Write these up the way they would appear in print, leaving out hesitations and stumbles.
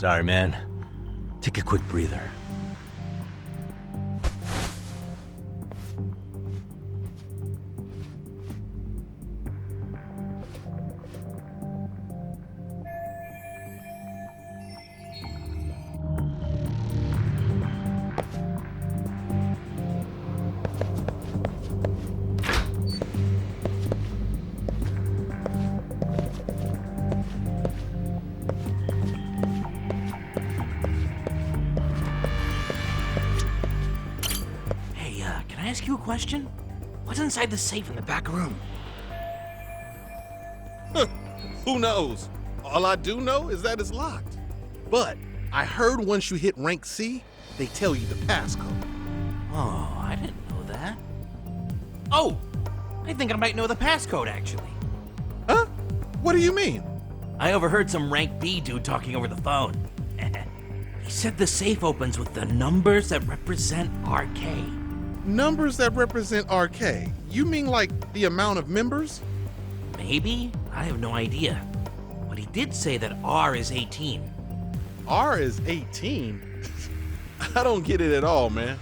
Sorry, man. Take a quick breather. Can I ask you a question? What's inside the safe in the back room? Who knows? All I do know is that it's locked. But I heard once you hit rank C, they tell you the passcode. Oh, I didn't know that. Oh, I think I might know the passcode, actually. Huh? What do you mean? I overheard some rank B dude talking over the phone. He said the safe opens with the numbers that represent RK. Numbers that represent RK? You mean like the amount of members? Maybe? I have no idea. But he did say that R is 18. R is 18? I don't get it at all, man.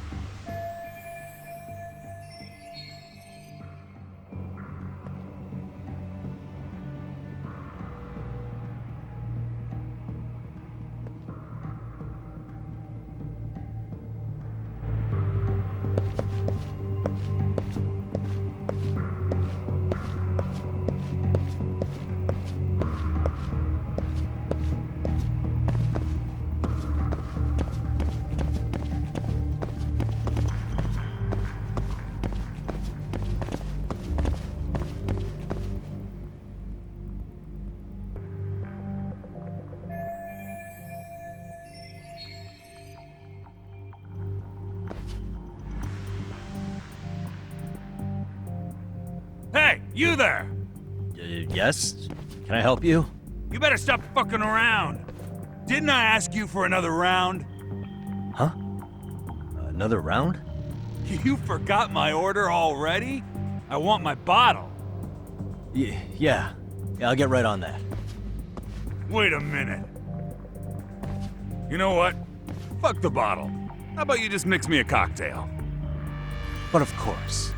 Hey, you there! Yes? Can I help you? You better stop fucking around. Didn't I ask you for another round? Huh? Another round? You forgot my order already? I want my bottle. Yeah, I'll get right on that. Wait a minute. You know what? Fuck the bottle. How about you just mix me a cocktail? But of course.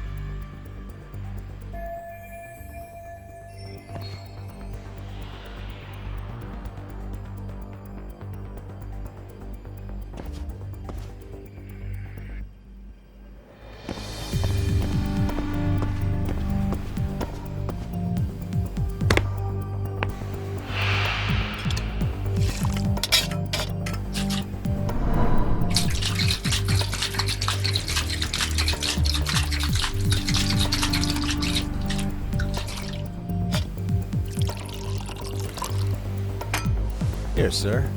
Here, sir.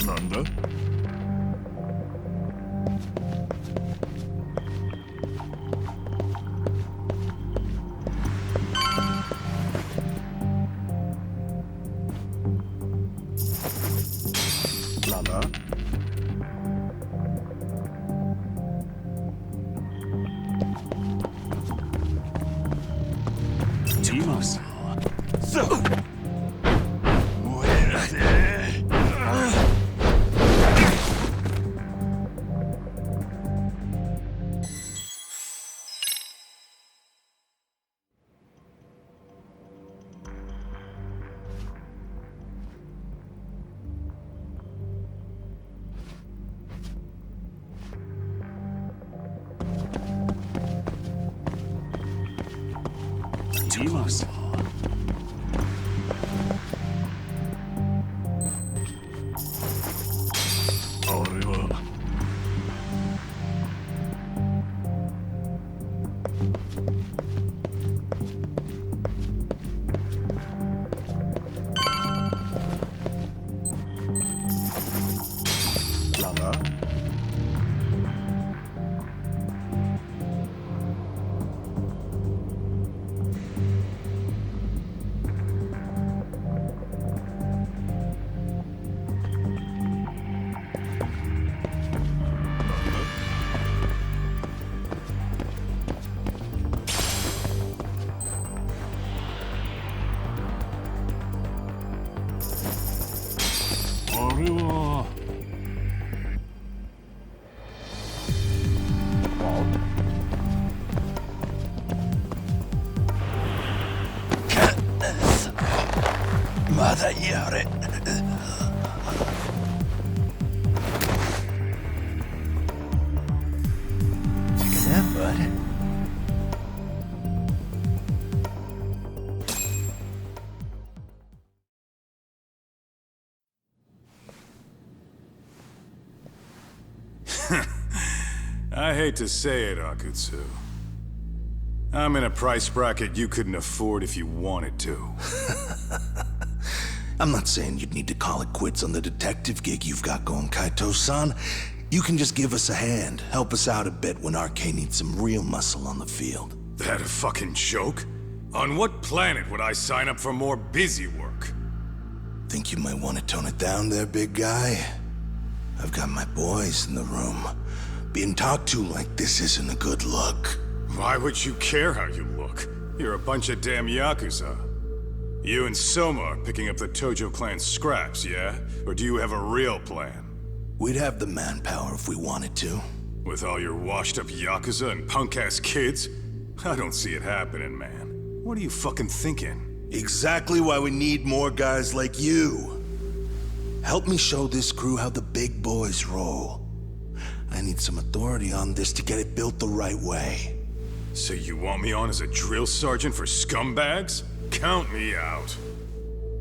Nanda? Lala? Timos. So. Timos. I hate to say it, Akutsu. I'm in a price bracket you couldn't afford if you wanted to. I'm not saying you'd need to call it quits on the detective gig you've got going, Kaito-san. You can just give us a hand, help us out a bit when RK needs some real muscle on the field. That a fucking joke? On what planet would I sign up for more busy work? Think you might want to tone it down there, big guy? I've got my boys in the room. Being talked to like this isn't a good look. Why would you care how you look? You're a bunch of damn Yakuza. You and Soma are picking up the Tojo clan scraps, yeah? Or do you have a real plan? We'd have the manpower if we wanted to. With all your washed-up Yakuza and punk-ass kids? I don't see it happening, man. What are you fucking thinking? Exactly why we need more guys like you. Help me show this crew how the big boys roll. I need some authority on this to get it built the right way. So you want me on as a drill sergeant for scumbags? Count me out.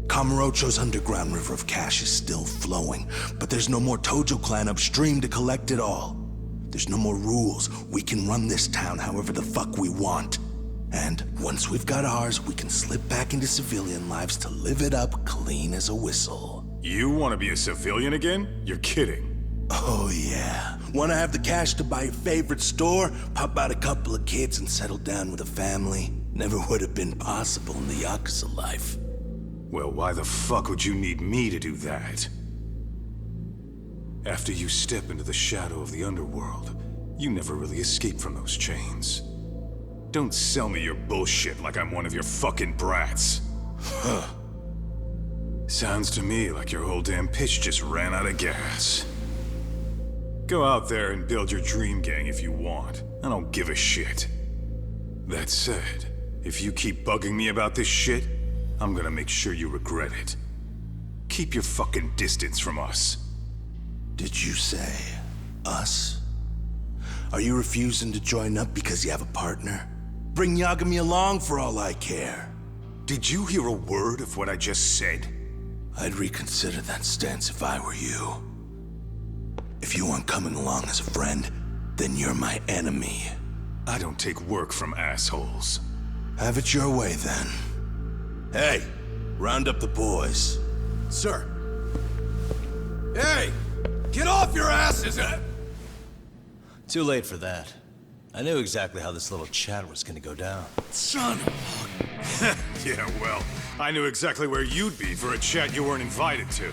Kamurocho's underground river of cash is still flowing, but there's no more Tojo clan upstream to collect it all. There's no more rules. We can run this town however the fuck we want. And once we've got ours, we can slip back into civilian lives to live it up clean as a whistle. You want to be a civilian again? You're kidding. Oh yeah. Want to have the cash to buy your favorite store, pop out a couple of kids and settle down with a family? Never would have been possible in the Yakuza life. Well, why the fuck would you need me to do that? After you step into the shadow of the underworld, you never really escape from those chains. Don't sell me your bullshit like I'm one of your fucking brats. Huh. Sounds to me like your whole damn pitch just ran out of gas. Go out there and build your dream gang if you want. I don't give a shit. That said, if you keep bugging me about this shit, I'm gonna make sure you regret it. Keep your fucking distance from us. Did you say us? Are you refusing to join up because you have a partner? Bring Yagami along for all I care. Did you hear a word of what I just said? I'd reconsider that stance if I were you. If you aren't coming along as a friend, then you're my enemy. I don't take work from assholes. Have it your way, then. Hey, round up the boys. Sir. Hey! Get off your asses! Too late for that. I knew exactly how this little chat was gonna go down. Son of Yeah, well, I knew exactly where you'd be for a chat you weren't invited to.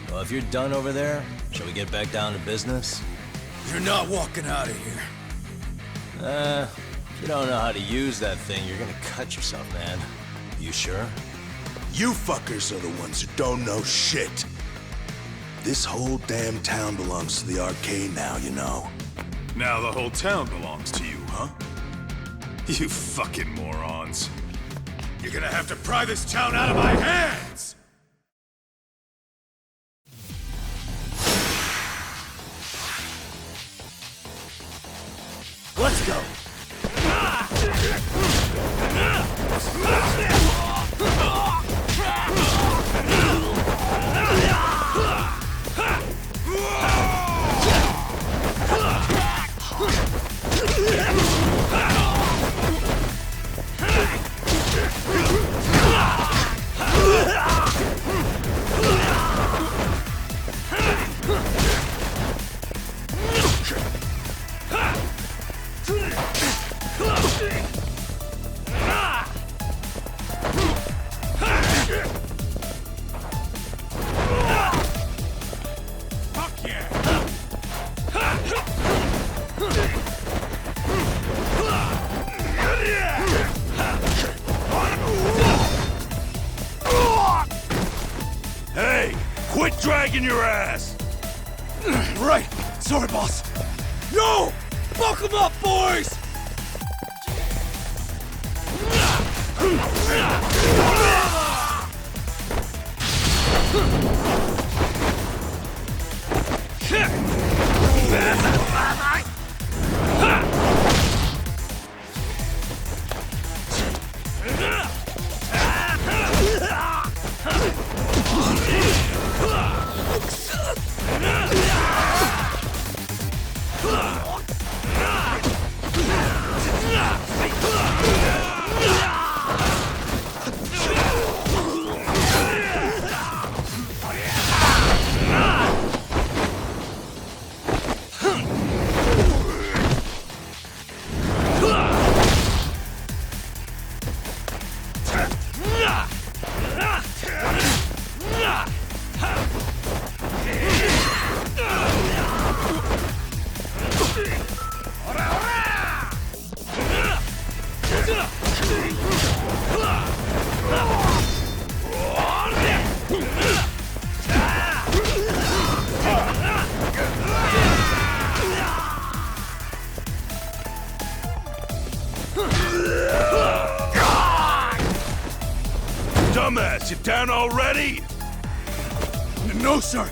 Well, if you're done over there, shall we get back down to business? You're not walking out of here. If you don't know how to use that thing, you're gonna cut yourself, man. You sure? You fuckers are the ones who don't know shit. This whole damn town belongs to the arcade now, you know. Now the whole town belongs to you, huh? You fucking morons. You're gonna have to pry this town out of my hands! Let's go! Hey! Quit dragging your ass! Right! Sorry, boss! No! Buck 'em up, boys! ass. You down already? No, sir.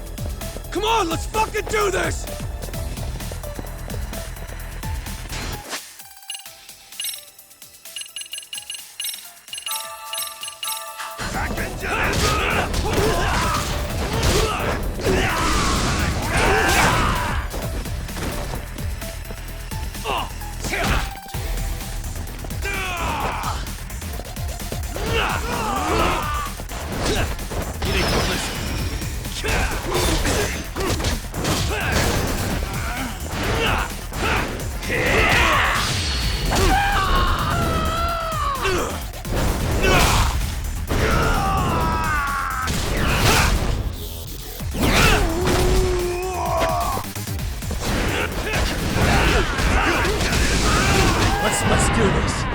Come on, let's fucking do this! Let's do this.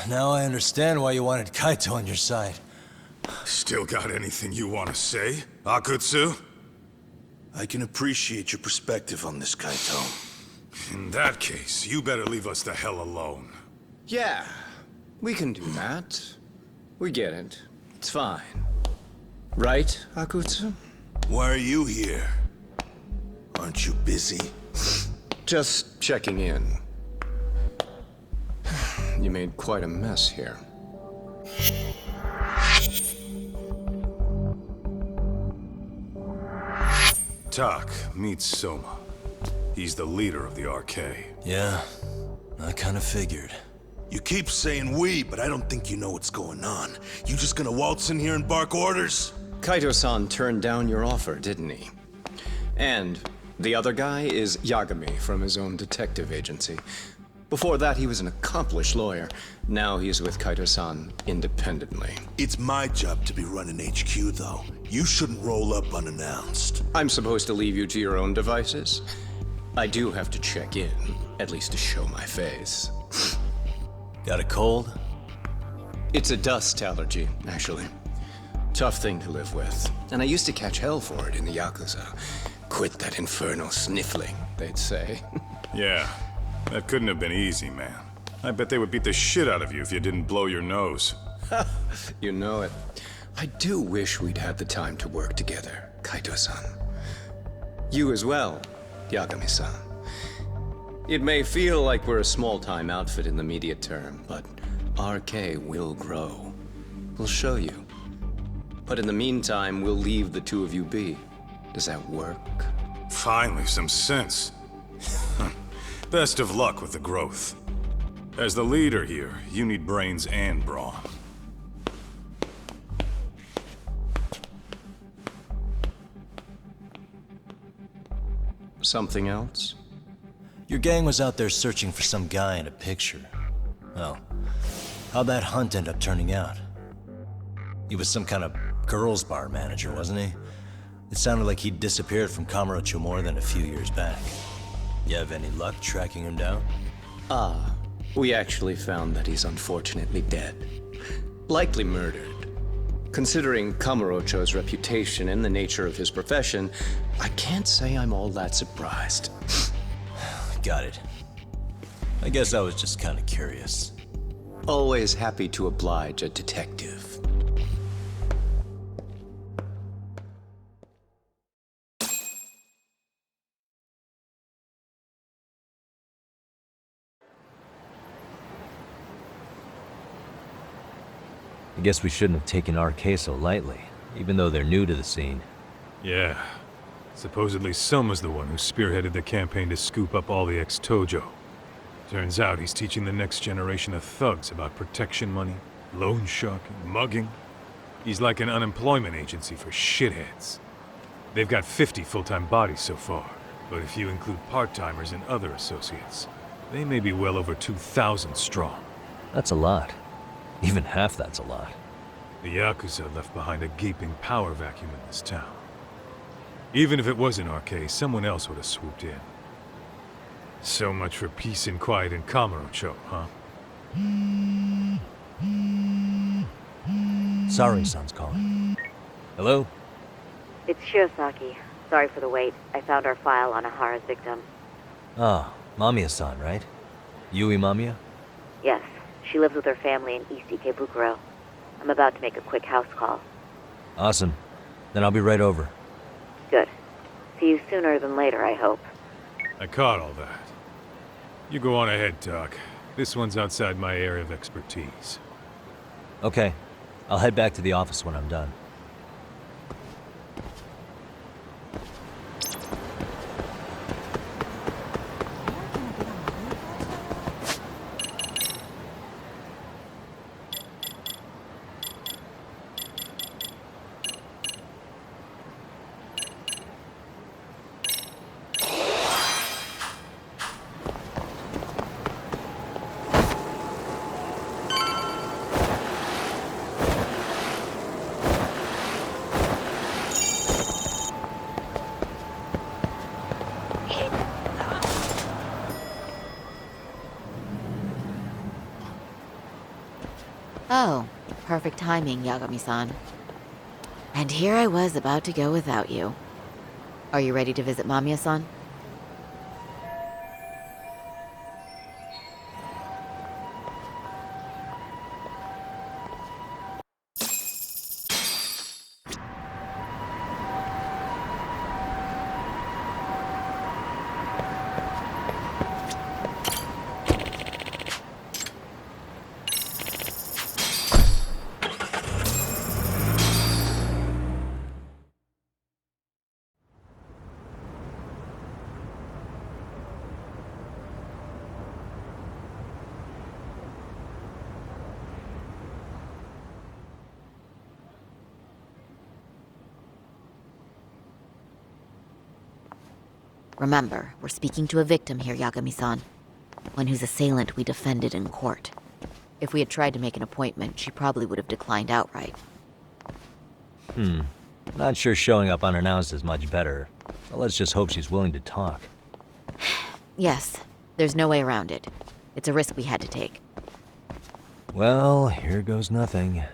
Now I understand why you wanted Kaito on your side. Still got anything you want to say, Akutsu? I can appreciate your perspective on this, Kaito. In that case, you better leave us the hell alone. Yeah, we can do that. We get it. It's fine. Right, Akutsu? Why are you here? Aren't you busy? Just checking in. You made quite a mess here. Tak, meet Soma. He's the leader of the RK. Yeah, I kind of figured. You keep saying we, but I don't think you know what's going on. You just gonna waltz in here and bark orders? Kaito-san turned down your offer, didn't he? And the other guy is Yagami from his own detective agency. Before that, he was an accomplished lawyer. Now he's with Kaito-san independently. It's my job to be running HQ, though. You shouldn't roll up unannounced. I'm supposed to leave you to your own devices? I do have to check in, at least to show my face. Got a cold? It's a dust allergy, actually. Tough thing to live with. And I used to catch hell for it in the Yakuza. Quit that infernal sniffling, they'd say. Yeah, that couldn't have been easy, man. I bet they would beat the shit out of you if you didn't blow your nose. You know it. I do wish we'd had the time to work together, Kaito-san. You as well, Yagami-san. It may feel like we're a small-time outfit in the immediate term, but RK will grow. We'll show you. But in the meantime, we'll leave the two of you be. Does that work? Finally, some sense. Best of luck with the growth. As the leader here, you need brains and brawn. Something else? Your gang was out there searching for some guy in a picture. Well, how'd that hunt end up turning out? He was some kind of girls' bar manager, wasn't he? It sounded like he'd disappeared from Kamurocho more than a few years back. You have any luck tracking him down? We actually found that he's unfortunately dead. Likely murdered. Considering Kamurocho's reputation and the nature of his profession, I can't say I'm all that surprised. Got it. I guess I was just kind of curious. Always happy to oblige a detective. I guess we shouldn't have taken RK so lightly, even though they're new to the scene. Yeah. Supposedly Soma's the one who spearheaded the campaign to scoop up all the ex-Tojo. Turns out he's teaching the next generation of thugs about protection money, loan sharking, mugging. He's like an unemployment agency for shitheads. They've got 50 full-time bodies so far, but if you include part-timers and other associates, they may be well over 2,000 strong. That's a lot. Even half that's a lot. The Yakuza left behind a gaping power vacuum in this town. Even if it wasn't RK, someone else would have swooped in. So much for peace and quiet in Kamurocho, huh? Sorry-san's calling. Hello? It's Shirosaki. Sorry for the wait. I found our file on Ahara's victim. Ah, Mamiya-san, right? Yui Mamiya? Yes, she lives with her family in East Ikebukuro. I'm about to make a quick house call. Awesome. Then I'll be right over. Good. See you sooner than later, I hope. I caught all that. You go on ahead, Doc. This one's outside my area of expertise. Okay. I'll head back to the office when I'm done. Oh, perfect timing, Yagami-san. And here I was about to go without you. Are you ready to visit Mamiya-san? Remember, we're speaking to a victim here, Yagami-san. One whose assailant we defended in court. If we had tried to make an appointment, she probably would have declined outright. Not sure showing up unannounced is much better. But let's just hope she's willing to talk. Yes, there's no way around it. It's a risk we had to take. Well, here goes nothing.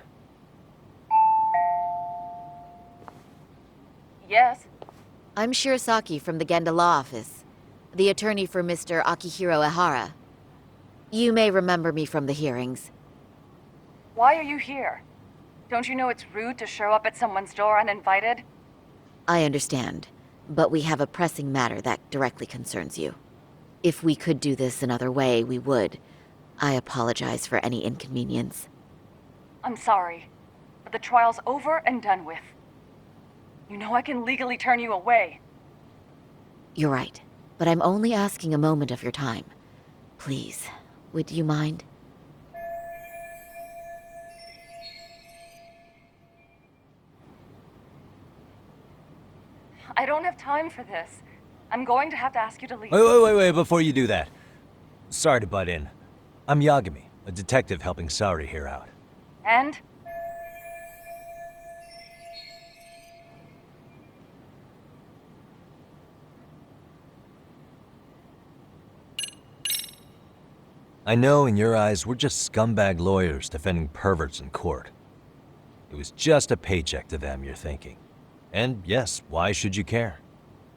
Yes? I'm Shirosaki from the Genda Law Office, the attorney for Mr. Akihiro Ehara. You may remember me from the hearings. Why are you here? Don't you know it's rude to show up at someone's door uninvited? I understand, but we have a pressing matter that directly concerns you. If we could do this another way, we would. I apologize for any inconvenience. I'm sorry, but the trial's over and done with. You know I can legally turn you away. You're right, but I'm only asking a moment of your time. Please, would you mind? I don't have time for this. I'm going to have to ask you to leave. Wait, before you do that. Sorry to butt in. I'm Yagami, a detective helping Saori here out. And? I know in your eyes we're just scumbag lawyers defending perverts in court. It was just a paycheck to them, you're thinking. And yes, why should you care?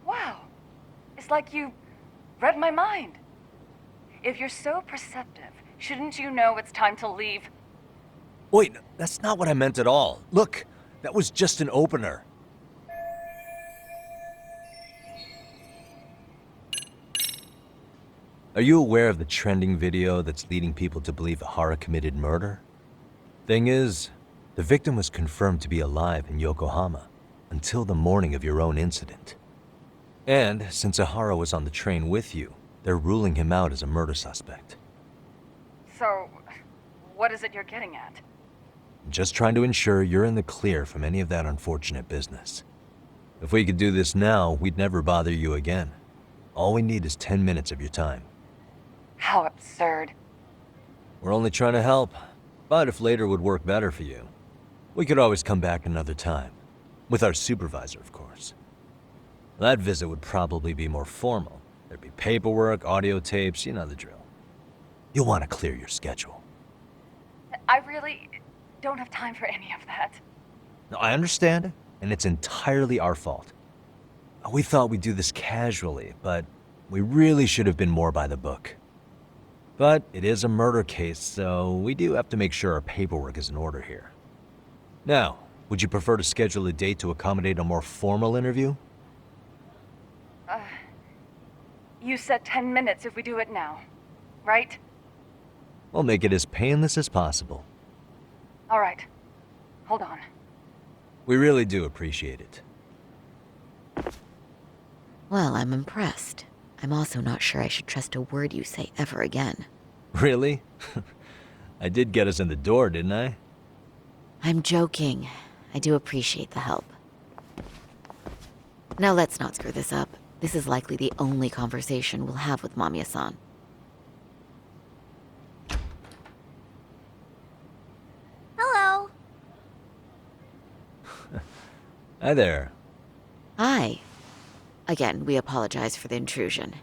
Wow. It's like you read my mind. If you're so perceptive, shouldn't you know it's time to leave? Wait, that's not what I meant at all. Look, that was just an opener. Are you aware of the trending video that's leading people to believe Hara committed murder? Thing is, the victim was confirmed to be alive in Yokohama until the morning of your own incident. And since Ahara was on the train with you, they're ruling him out as a murder suspect. So, what is it you're getting at? I'm just trying to ensure you're in the clear from any of that unfortunate business. If we could do this now, we'd never bother you again. All we need is 10 minutes of your time. How absurd. We're only trying to help, but if later would work better for you, we could always come back another time. With our supervisor, of course. That visit would probably be more formal. There'd be paperwork, audio tapes, you know the drill. You'll want to clear your schedule. I really don't have time for any of that. No, I understand, and it's entirely our fault. We thought we'd do this casually, but we really should have been more by the book. But it is a murder case, so we do have to make sure our paperwork is in order here. Now, would you prefer to schedule a date to accommodate a more formal interview? You said 10 minutes if we do it now, right? We'll make it as painless as possible. All right. Hold on. We really do appreciate it. Well, I'm impressed. I'm also not sure I should trust a word you say ever again. Really? I did get us in the door, didn't I? I'm joking. I do appreciate the help. Now let's not screw this up. This is likely the only conversation we'll have with Mamiya-san. Hello. Hi there. Hi. Again, we apologize for the intrusion.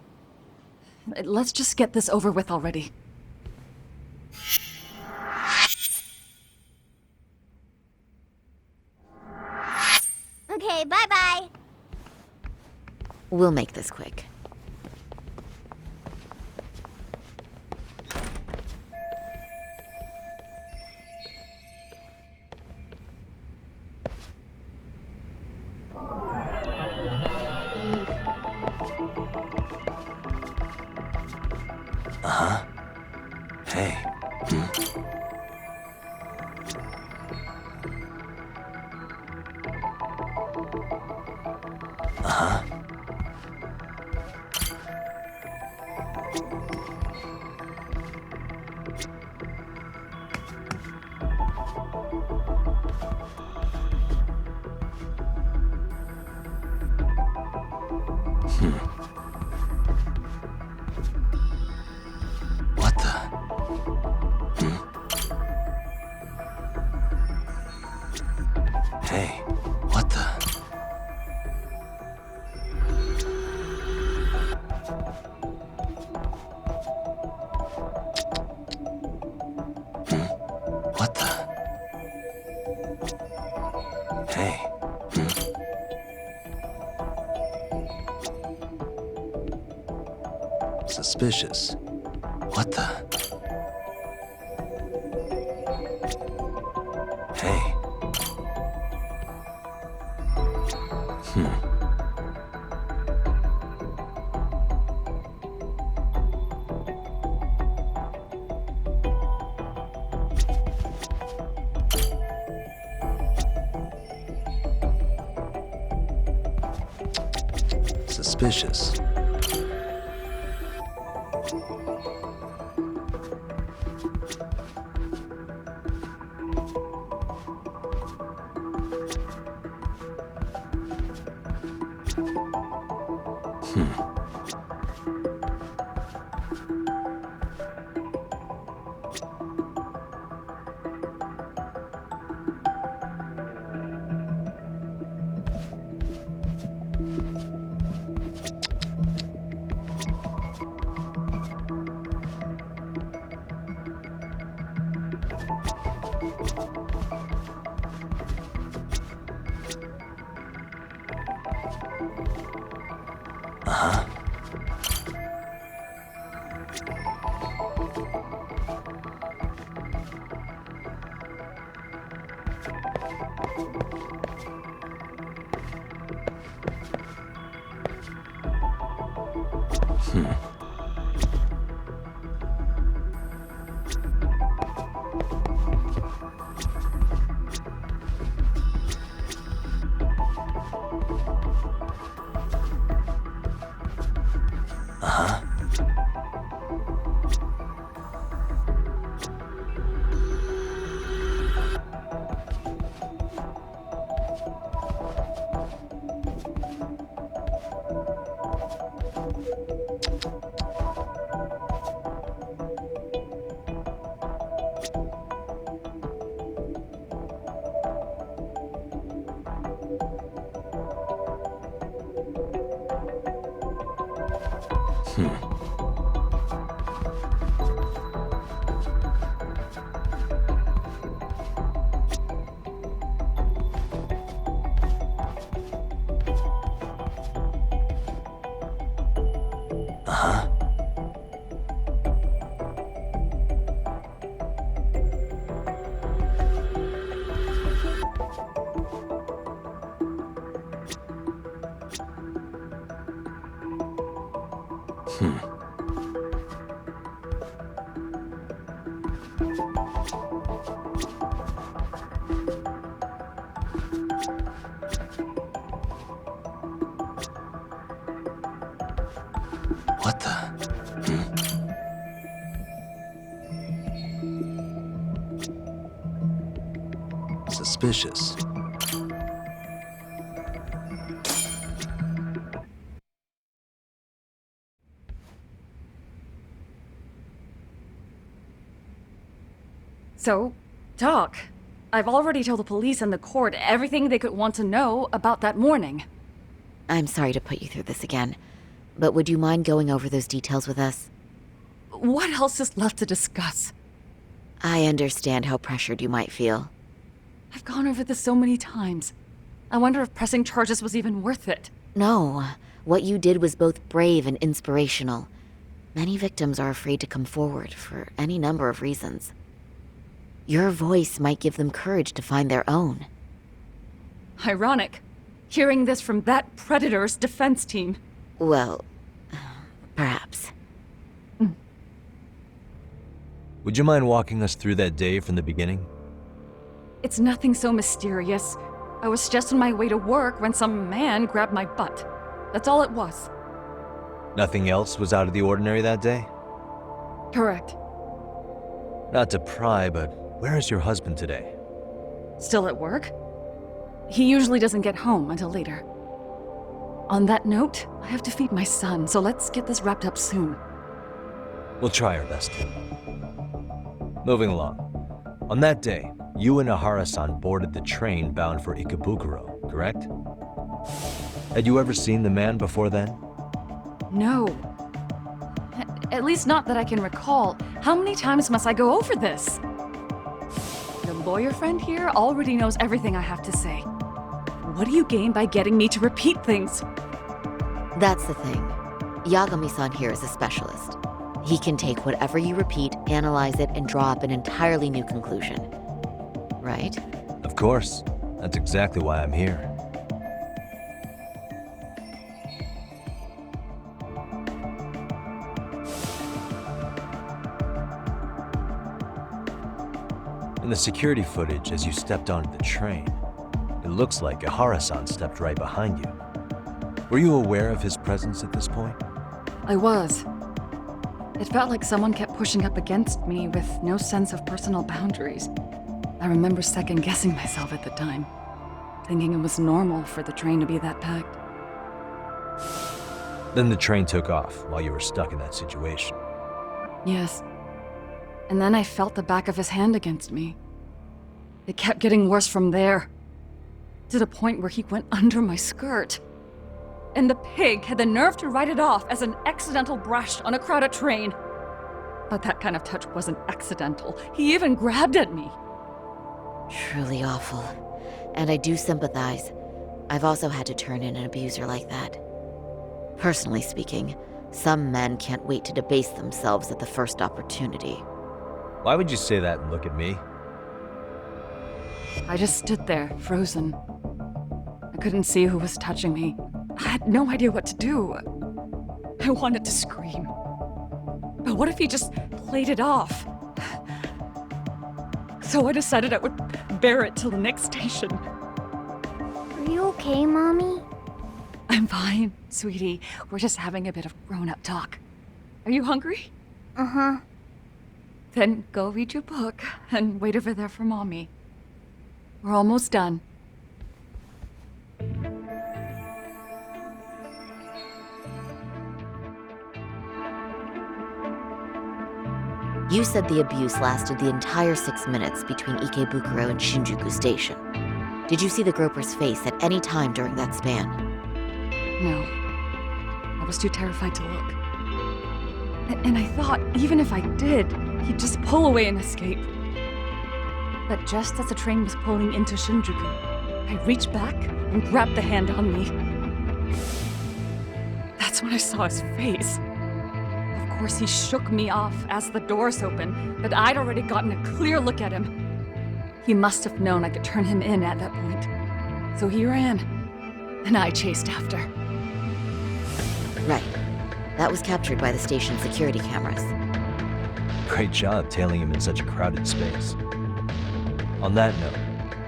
Let's just get this over with already. Okay, bye-bye. We'll make this quick. Hey. What the? Hey, what the? What the? Hey. Suspicious. What the? Hey. Suspicious. What the? Suspicious. So, talk. I've already told the police and the court everything they could want to know about that morning. I'm sorry to put you through this again, but would you mind going over those details with us? What else is left to discuss? I understand how pressured you might feel. I've gone over this so many times. I wonder if pressing charges was even worth it. No, what you did was both brave and inspirational. Many victims are afraid to come forward for any number of reasons. Your voice might give them courage to find their own. Ironic. Hearing this from that predator's defense team. Well, perhaps. Would you mind walking us through that day from the beginning? It's nothing so mysterious. I was just on my way to work when some man grabbed my butt. That's all it was. Nothing else was out of the ordinary that day? Correct. Not to pry, but where is your husband today? Still at work? He usually doesn't get home until later. On that note, I have to feed my son, so let's get this wrapped up soon. We'll try our best to. Moving along. On that day, you and Ahara-san boarded the train bound for Ikebukuro, correct? Had you ever seen the man before then? No. At least not that I can recall. How many times must I go over this? Your lawyer friend here already knows everything I have to say. What do you gain by getting me to repeat things? That's the thing. Yagami-san here is a specialist. He can take whatever you repeat, analyze it, and draw up an entirely new conclusion. Right? Of course. That's exactly why I'm here. In the security footage as you stepped onto the train, it looks like Ahara-san stepped right behind you. Were you aware of his presence at this point? I was. It felt like someone kept pushing up against me with no sense of personal boundaries. I remember second-guessing myself at the time, thinking it was normal for the train to be that packed. Then the train took off while you were stuck in that situation. Yes. And then I felt the back of his hand against me. It kept getting worse from there, to the point where he went under my skirt. And the pig had the nerve to write it off as an accidental brush on a crowded train. But that kind of touch wasn't accidental. He even grabbed at me. Truly awful. And I do sympathize. I've also had to turn in an abuser like that. Personally speaking, some men can't wait to debase themselves at the first opportunity. Why would you say that and look at me? I just stood there, frozen. I couldn't see who was touching me. I had no idea what to do. I wanted to scream. But what if he just played it off? So I decided I would bear it till the next station. Are you okay, Mommy? I'm fine, sweetie. We're just having a bit of grown-up talk. Are you hungry? Uh-huh. Then go read your book and wait over there for Mommy. We're almost done. You said the abuse lasted the entire 6 minutes between Ikebukuro and Shinjuku Station. Did you see the groper's face at any time during that span? No. I was too terrified to look. And I thought, even if I did, he'd just pull away and escape. But just as the train was pulling into Shinjuku, I reached back and grabbed the hand on me. That's when I saw his face. Of course, he shook me off as the doors opened, but I'd already gotten a clear look at him. He must have known I could turn him in at that point. So he ran, and I chased after. Right. That was captured by the station's security cameras. Great job tailing him in such a crowded space. On that note,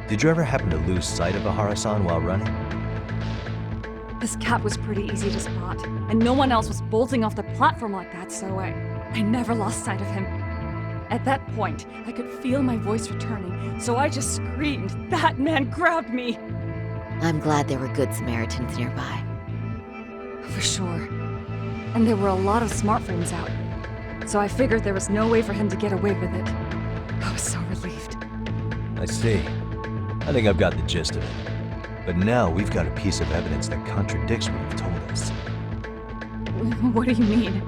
did you ever happen to lose sight of Ahara-san while running? This cat was pretty easy to spot, and no one else was bolting off the platform like that, so I never lost sight of him. At that point, I could feel my voice returning, so I just screamed. That man grabbed me! I'm glad there were good Samaritans nearby. For sure. And there were a lot of smartphones out, so I figured there was no way for him to get away with it. I was so relieved. I see. I think I've got the gist of it. But now we've got a piece of evidence that contradicts what you've told us. What do you mean?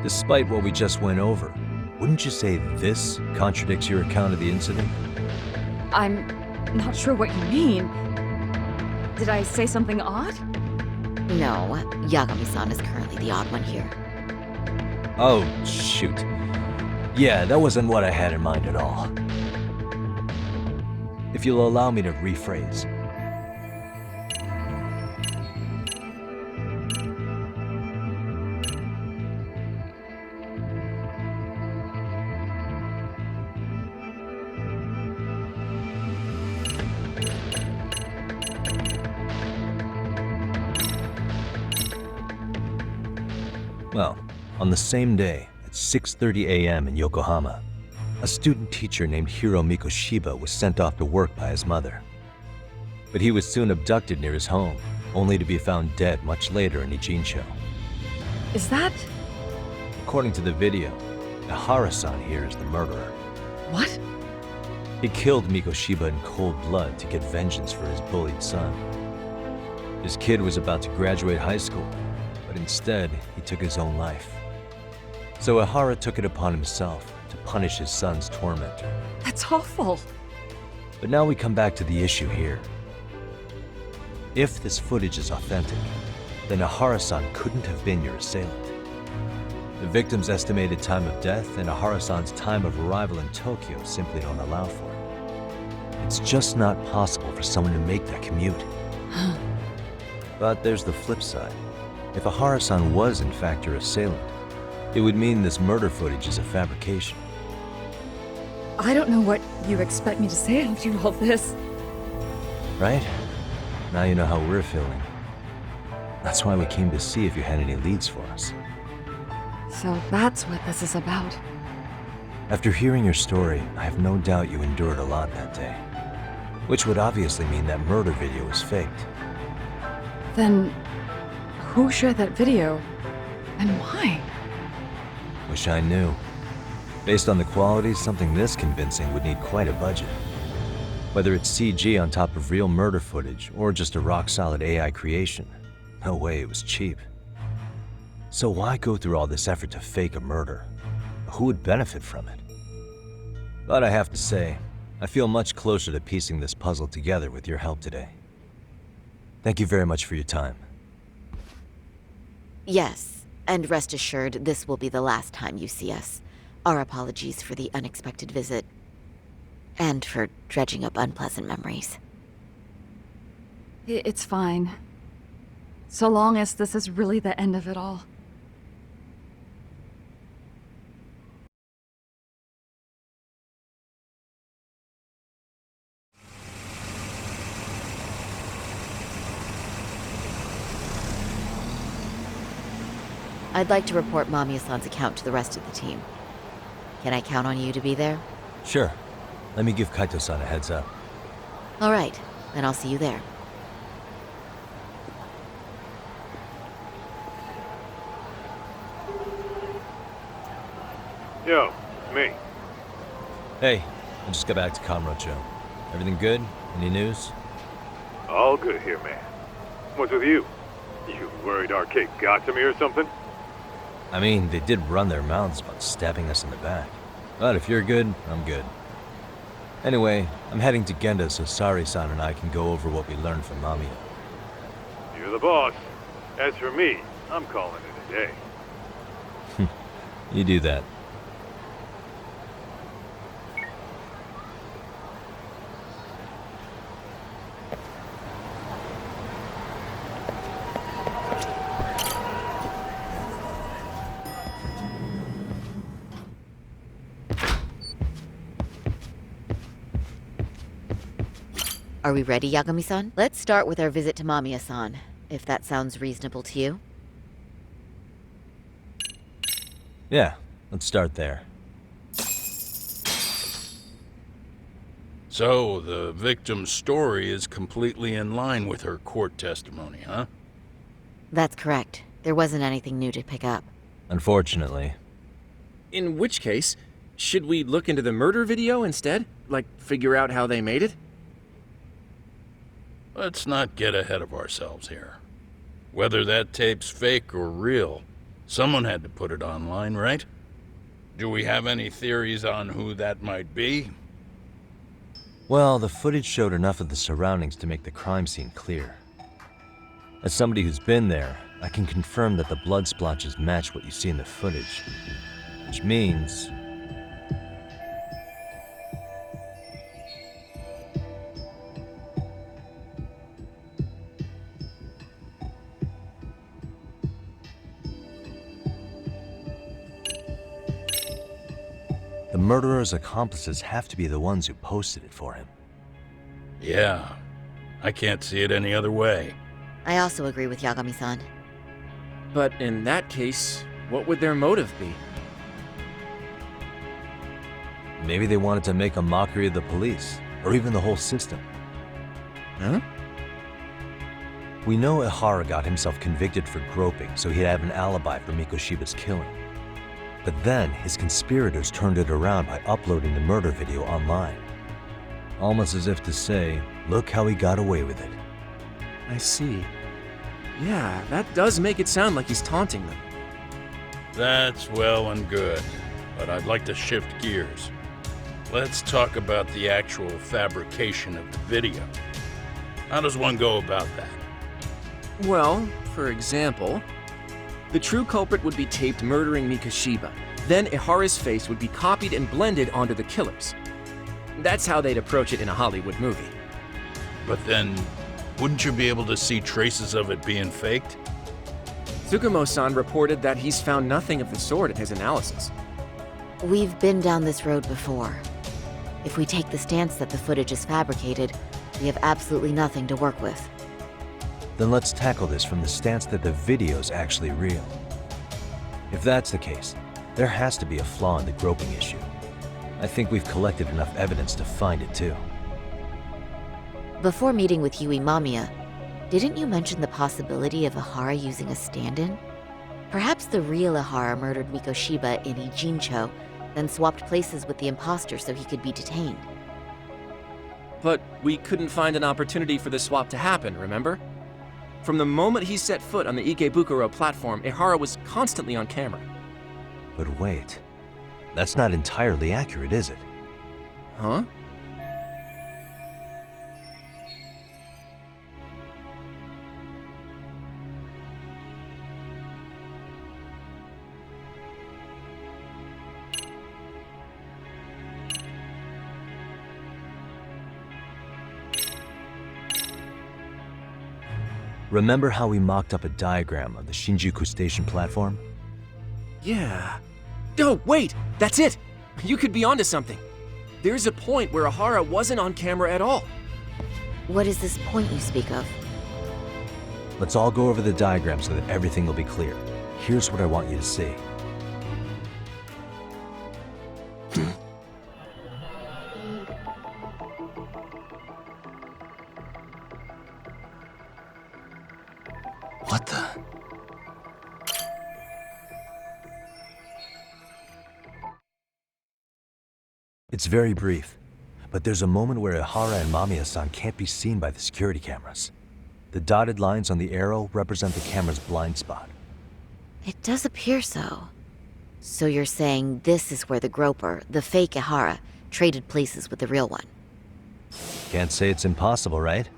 Despite what we just went over, wouldn't you say this contradicts your account of the incident? I'm not sure what you mean. Did I say something odd? No, Yagami-san is currently the odd one here. Oh, shoot. Yeah, that wasn't what I had in mind at all. If you'll allow me to rephrase. Well, on the same day, at 6:30 a.m. in Yokohama, a student teacher named Hiro Mikoshiba was sent off to work by his mother. But he was soon abducted near his home, only to be found dead much later in Ijincho. Is that... According to the video, Ahara-san here is the murderer. What? He killed Mikoshiba in cold blood to get vengeance for his bullied son. His kid was about to graduate high school, but instead, he took his own life. So Ahara took it upon himself to punish his son's tormentor. That's awful. But now we come back to the issue here. If this footage is authentic, then Ahara-san couldn't have been your assailant. The victim's estimated time of death and Ahara-san's time of arrival in Tokyo simply don't allow for it. It's just not possible for someone to make that commute. But there's the flip side. If Ahara-san was in fact your assailant, it would mean this murder footage is a fabrication. I don't know what you expect me to say after all this. Right? Now you know how we're feeling. That's why we came to see if you had any leads for us. So that's what this is about. After hearing your story, I have no doubt you endured a lot that day. Which would obviously mean that murder video was faked. Then, who shared that video? And why? Wish I knew. Based on the quality, something this convincing would need quite a budget. Whether it's CG on top of real murder footage, or just a rock-solid AI creation, no way it was cheap. So why go through all this effort to fake a murder? Who would benefit from it? But I have to say, I feel much closer to piecing this puzzle together with your help today. Thank you very much for your time. Yes, and rest assured, this will be the last time you see us. Our apologies for the unexpected visit. And for dredging up unpleasant memories. It's fine. So long as this is really the end of it all. I'd like to report Mamiya-san's account to the rest of the team. Can I count on you to be there? Sure. Let me give Kaito-san a heads up. All right, then I'll see you there. Yo, it's me. Hey, I just got back to Kamurocho. Everything good? Any news? All good here, man. What's with you? You worried Arcade got to me or something? I mean, they did run their mouths about stabbing us in the back. But if you're good, I'm good. Anyway, I'm heading to Genda so Sari-san and I can go over what we learned from Mamiya. You're the boss. As for me, I'm calling it a day. You do that. Are we ready, Yagami-san? Let's start with our visit to Mamiya-san, if that sounds reasonable to you. Yeah, let's start there. So, the victim's story is completely in line with her court testimony, huh? That's correct. There wasn't anything new to pick up. Unfortunately. In which case, should we look into the murder video instead? Like, figure out how they made it? Let's not get ahead of ourselves here. Whether that tape's fake or real, someone had to put it online, right? Do we have any theories on who that might be? Well, the footage showed enough of the surroundings to make the crime scene clear. As somebody who's been there, I can confirm that the blood splotches match what you see in the footage. Which means... the murderer's accomplices have to be the ones who posted it for him. Yeah, I can't see it any other way. I also agree with Yagami-san. But in that case, what would their motive be? Maybe they wanted to make a mockery of the police, or even the whole system. Huh? We know Ihara got himself convicted for groping, so he'd have an alibi for Mikoshiba's killing. But then, his conspirators turned it around by uploading the murder video online. Almost as if to say, look how he got away with it. I see. Yeah, that does make it sound like he's taunting them. That's well and good, but I'd like to shift gears. Let's talk about the actual fabrication of the video. How does one go about that? Well, for example, the true culprit would be taped murdering Mikoshiba. Then Ihara's face would be copied and blended onto the killers. That's how they'd approach it in a Hollywood movie. But then, wouldn't you be able to see traces of it being faked? Tsukumo-san reported that he's found nothing of the sort in his analysis. We've been down this road before. If we take the stance that the footage is fabricated, we have absolutely nothing to work with. Then let's tackle this from the stance that the video's actually real. If that's the case, there has to be a flaw in the groping issue. I think we've collected enough evidence to find it too. Before meeting with Yui Mamiya, didn't you mention the possibility of Ihara using a stand-in? Perhaps the real Ihara murdered Mikoshiba in Ijincho, then swapped places with the imposter so he could be detained. But we couldn't find an opportunity for the swap to happen, remember? From the moment he set foot on the Ikebukuro platform, Ihara was constantly on camera. But wait, that's not entirely accurate, is it? Huh? Remember how we mocked up a diagram of the Shinjuku station platform? Yeah. Oh, wait! That's it! You could be onto something. There's a point where Ihara wasn't on camera at all. What is this point you speak of? Let's all go over the diagram so that everything will be clear. Here's what I want you to see. What the? It's very brief, but there's a moment where Ihara and Mamiya-san can't be seen by the security cameras. The dotted lines on the arrow represent the camera's blind spot. It does appear so. So you're saying this is where the groper, the fake Ihara, traded places with the real one? Can't say it's impossible, right?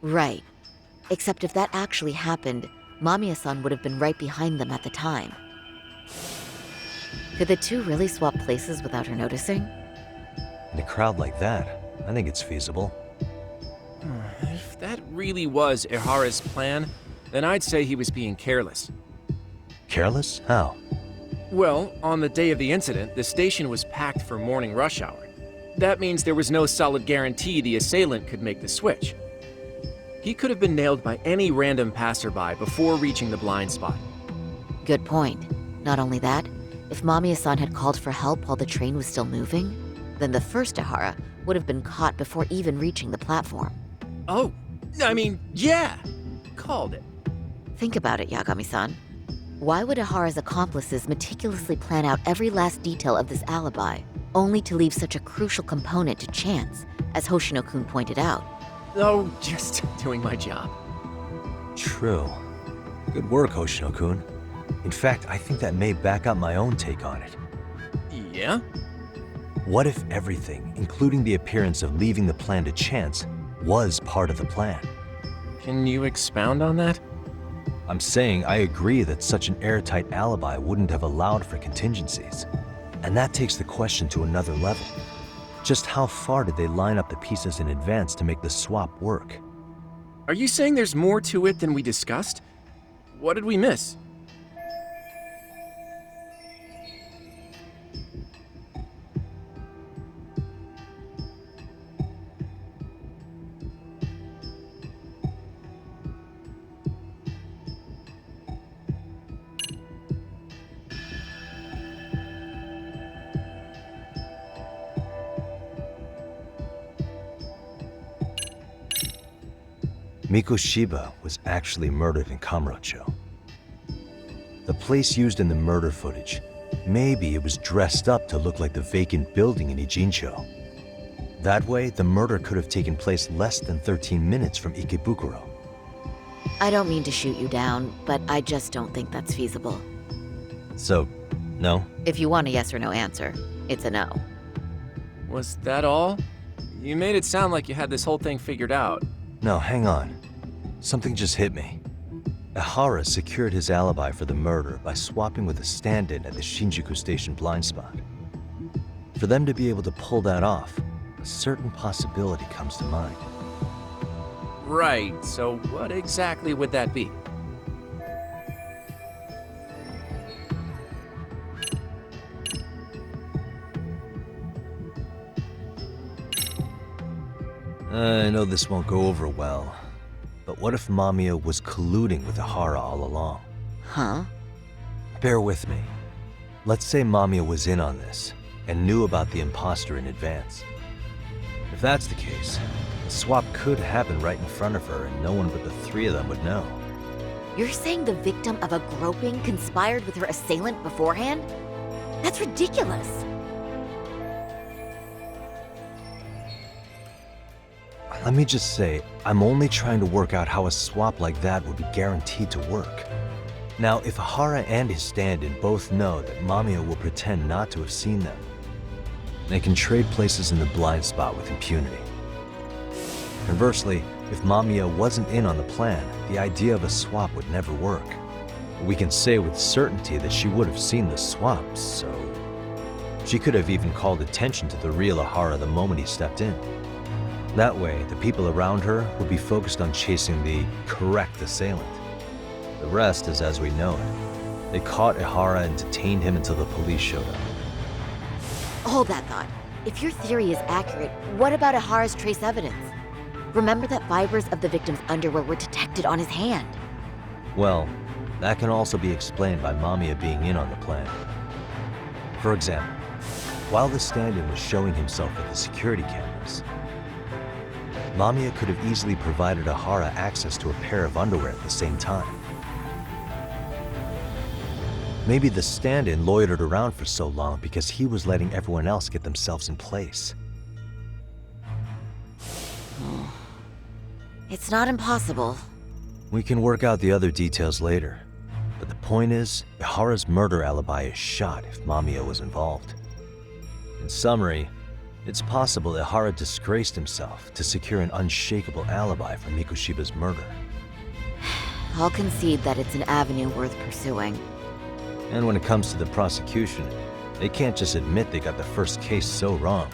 Right. Except if that actually happened, Mamiya-san would have been right behind them at the time. Could the two really swap places without her noticing? In a crowd like that, I think it's feasible. If that really was Ihara's plan, then I'd say he was being careless. Careless? How? Well, on the day of the incident, the station was packed for morning rush hour. That means there was no solid guarantee the assailant could make the switch. He could have been nailed by any random passerby before reaching the blind spot. Good point. Not only that, if Mamiya-san had called for help while the train was still moving, then the first Ihara would have been caught before even reaching the platform. Oh, I mean, yeah! Called it. Think about it, Yagami-san. Why would Ihara's accomplices meticulously plan out every last detail of this alibi, only to leave such a crucial component to chance, as Hoshino-kun pointed out? Oh, just doing my job. True. Good work, Hoshino-kun. In fact, I think that may back up my own take on it. Yeah? What if everything, including the appearance of leaving the plan to chance, was part of the plan? Can you expound on that? I'm saying I agree that such an airtight alibi wouldn't have allowed for contingencies. And that takes the question to another level. Just how far did they line up the pieces in advance to make the swap work? Are you saying there's more to it than we discussed? What did we miss? Mikoshiba was actually murdered in Kamurocho. The place used in the murder footage, maybe it was dressed up to look like the vacant building in Ijincho. That way, the murder could have taken place less than 13 minutes from Ikebukuro. I don't mean to shoot you down, but I just don't think that's feasible. So, no? If you want a yes or no answer, it's a no. Was that all? You made it sound like you had this whole thing figured out. No, hang on. Something just hit me. Ihara secured his alibi for the murder by swapping with a stand-in at the Shinjuku Station blind spot. For them to be able to pull that off, a certain possibility comes to mind. Right, so what exactly would that be? I know this won't go over well, but what if Mamiya was colluding with Ihara all along? Huh? Bear with me. Let's say Mamiya was in on this and knew about the imposter in advance. If that's the case, the swap could happen right in front of her and no one but the three of them would know. You're saying the victim of a groping conspired with her assailant beforehand? That's ridiculous. Let me just say, I'm only trying to work out how a swap like that would be guaranteed to work. Now, if Ihara and his stand-in both know that Mamiya will pretend not to have seen them, they can trade places in the blind spot with impunity. Conversely, if Mamiya wasn't in on the plan, the idea of a swap would never work. We can say with certainty that she would have seen the swap, so... She could have even called attention to the real Ihara the moment he stepped in. That way, the people around her would be focused on chasing the correct assailant. The rest is as we know it. They caught Ihara and detained him until the police showed up. Hold that thought. If your theory is accurate, what about Ihara's trace evidence? Remember that fibers of the victim's underwear were detected on his hand. Well, that can also be explained by Mamiya being in on the plan. For example, while the stand-in was showing himself at the security cameras, Mamiya could have easily provided Ihara access to a pair of underwear at the same time. Maybe the stand-in loitered around for so long because he was letting everyone else get themselves in place. It's not impossible. We can work out the other details later. But the point is, Ihara's murder alibi is shot if Mamiya was involved. In summary, it's possible Ihara disgraced himself to secure an unshakable alibi for Mikushiba's murder. I'll concede that it's an avenue worth pursuing. And when it comes to the prosecution, they can't just admit they got the first case so wrong.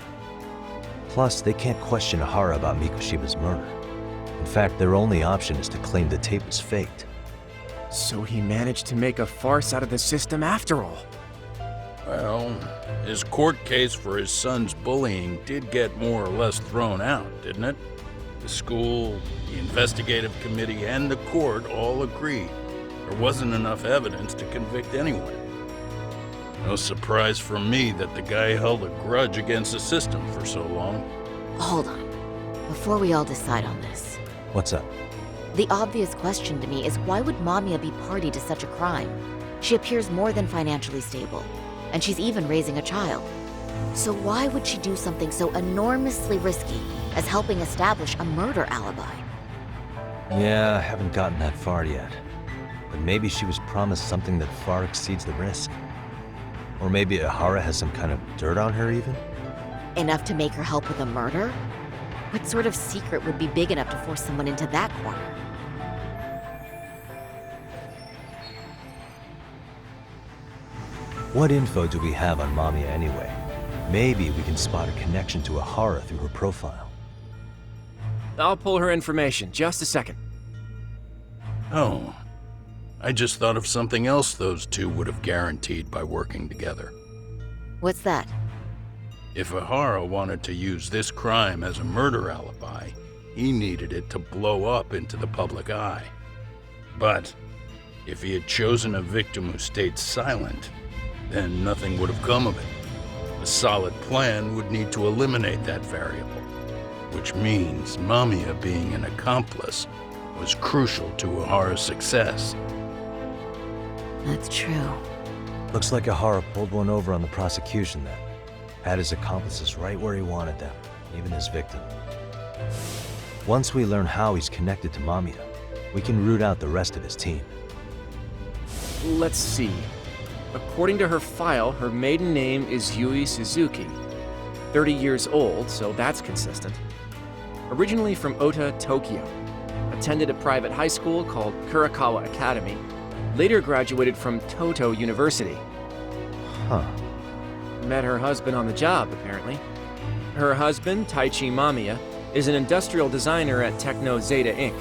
Plus, they can't question Ihara about Mikushiba's murder. In fact, their only option is to claim the tape was faked. So he managed to make a farce out of the system after all. Well, his court case for his son's bullying did get more or less thrown out, didn't it? The school, the investigative committee, and the court all agreed there wasn't enough evidence to convict anyone. No surprise for me that the guy held a grudge against the system for so long. Hold on. Before we all decide on this. What's up? The obvious question to me is why would Mamiya be party to such a crime? She appears more than financially stable, and she's even raising a child. So why would she do something so enormously risky as helping establish a murder alibi? Yeah, I haven't gotten that far yet. But maybe she was promised something that far exceeds the risk. Or maybe Ihara has some kind of dirt on her even? Enough to make her help with a murder? What sort of secret would be big enough to force someone into that corner? What info do we have on Mamiya anyway? Maybe we can spot a connection to Ihara through her profile. I'll pull her information. Just a second. Oh, I just thought of something else those two would have guaranteed by working together. What's that? If Ihara wanted to use this crime as a murder alibi, he needed it to blow up into the public eye. But if he had chosen a victim who stayed silent, then nothing would have come of it. A solid plan would need to eliminate that variable, which means Mamiya being an accomplice was crucial to Ihara's success. That's true. Looks like Ihara pulled one over on the prosecution then. Had his accomplices right where he wanted them, even his victim. Once we learn how he's connected to Mamiya, we can root out the rest of his team. Let's see. According to her file, her maiden name is Yui Suzuki. 30 years old, so that's consistent. Originally from Ota, Tokyo. Attended a private high school called Kurakawa Academy. Later graduated from Toto University. Huh. Met her husband on the job, apparently. Her husband, Taichi Mamiya, is an industrial designer at Techno Zeta Inc.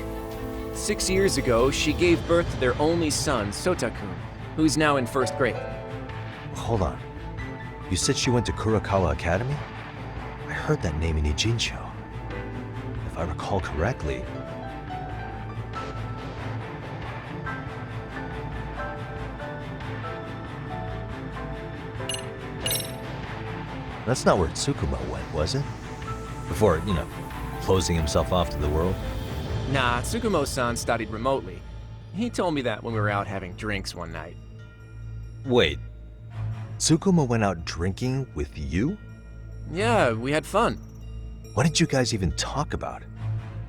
6 years ago, she gave birth to their only son, Sotakun, who's now in first grade. Hold on. You said she went to Kurakawa Academy? I heard that name in Ijincho. If I recall correctly... That's not where Tsukumo went, was it? Before, closing himself off to the world? Nah, Tsukumo-san studied remotely. He told me that when we were out having drinks one night. Wait. Tsukumo went out drinking with you? Yeah, we had fun. What did you guys even talk about?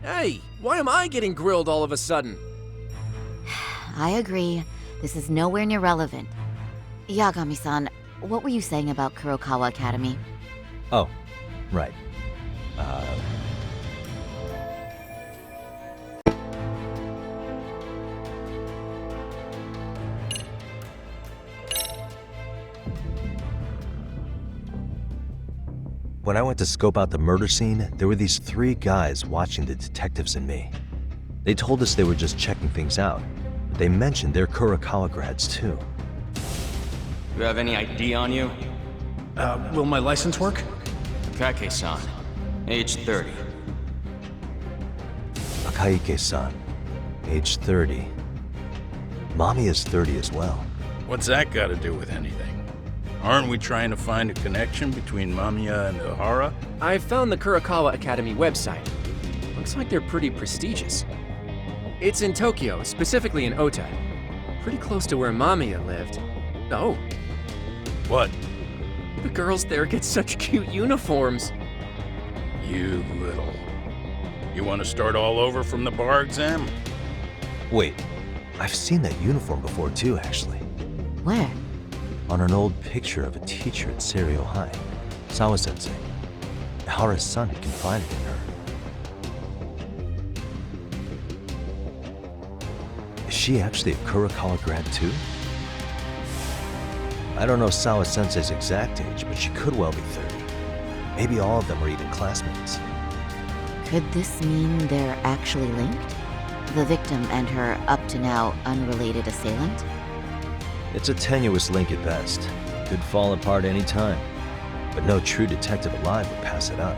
Hey, why am I getting grilled all of a sudden? I agree. This is nowhere near relevant. Yagami-san, what were you saying about Kurokawa Academy? Oh, right. When I went to scope out the murder scene, there were these 3 guys watching the detectives and me. They told us they were just checking things out, but they mentioned they're Kurakawa grads too. You have any ID on you? Will my license work? Kake-san, age 30. Akaike-san, age 30. Mommy is 30 as well. What's that got to do with anything? Aren't we trying to find a connection between Mamiya and Ihara? I found the Kurakawa Academy website. Looks like they're pretty prestigious. It's in Tokyo, specifically in Ota. Pretty close to where Mamiya lived. Oh. What? The girls there get such cute uniforms. You little. You want to start all over from the bar exam? Wait, I've seen that uniform before too, actually. Where? On an old picture of a teacher at Serio High, Sawa-sensei. Ihara's son had confided in her. Is she actually a Kurakawa grad too? I don't know Sawa-sensei's exact age, but she could well be 30. Maybe all of them are even classmates. Could this mean they're actually linked? The victim and her up-to-now unrelated assailant? It's a tenuous link at best. Could fall apart any time. But no true detective alive would pass it up.